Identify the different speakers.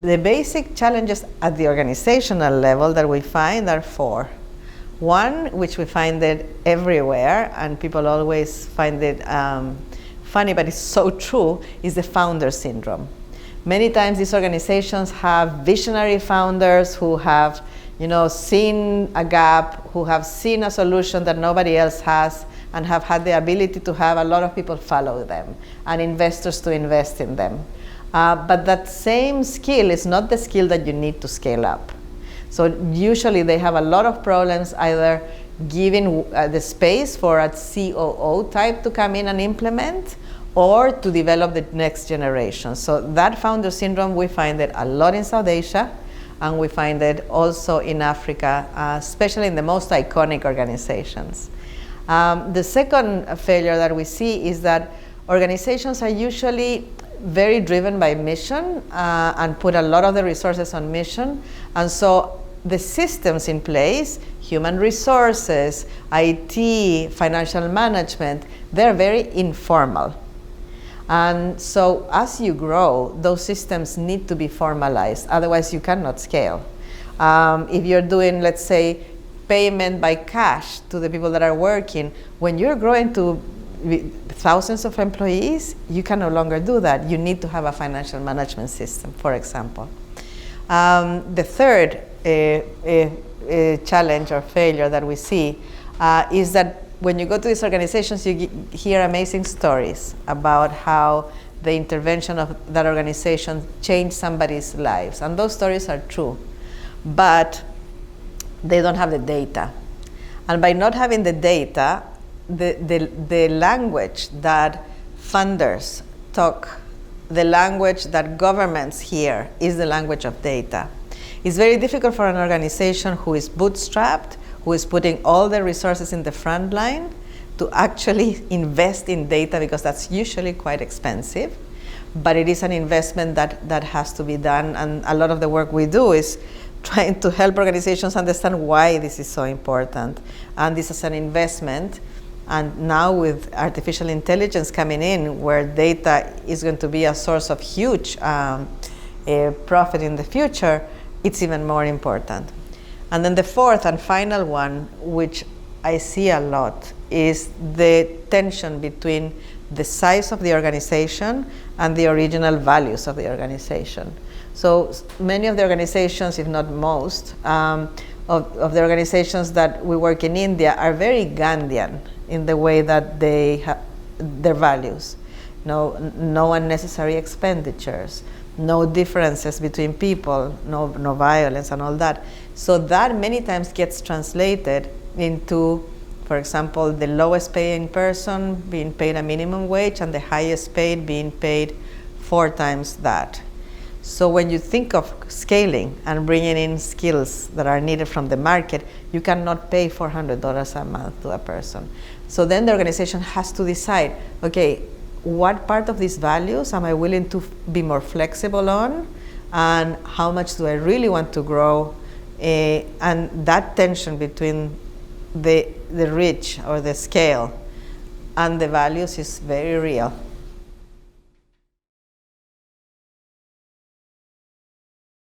Speaker 1: The basic challenges at the organizational level that we find are four. One, which we find it everywhere, and people always find it funny, but it's so true, is the founder syndrome. Many times these organizations have visionary founders who have, seen a gap, who have seen a solution that nobody else has, and have had the ability to have a lot of people follow them and investors to invest in them. But that same skill is not the skill that you need to scale up. So usually they have a lot of problems either giving the space for a COO type to come in and implement, or to develop the next generation. So that founder syndrome, we find it a lot in South Asia, and we find it also in Africa, especially in the most iconic organizations. The second failure that we see is that organizations are usually very driven by mission and put a lot of the resources on mission. And so the systems in place, human resources, IT, financial management, they're very informal. And so as you grow, those systems need to be formalized, otherwise you cannot scale. If you're doing, let's say, payment by cash to the people that are working, when you're growing to thousands of employees, you can no longer do that. You need to have a financial management system, for example. The third challenge or failure that we see is that when you go to these organizations, you hear amazing stories about how the intervention of that organization changed somebody's lives. And those stories are true, but they don't have the data. And by not having the data, the language that funders talk, the language that governments hear, is the language of data. It's very difficult for an organization who is bootstrapped, who is putting all the resources in the front line, to actually invest in data, because that's usually quite expensive. But it is an investment that has to be done, and a lot of the work we do is trying to help organizations understand why this is so important. And this is an investment. And now with artificial intelligence coming in, where data is going to be a source of huge profit in the future, it's even more important. And then the fourth and final one, which I see a lot, is the tension between the size of the organization and the original values of the organization. So many of the organizations, if not most, of the organizations that we work in India are very Gandhian in the way that they have their values. No unnecessary expenditures, no differences between people, no violence and all that. So that many times gets translated into, for example, the lowest paying person being paid a minimum wage and the highest paid being paid 4 times that. So when you think of scaling and bringing in skills that are needed from the market, you cannot pay $400 a month to a person. So then the organization has to decide, okay, what part of these values am I willing to be more flexible on, and how much do I really want to grow? And that tension between the reach or the scale and the values is very real.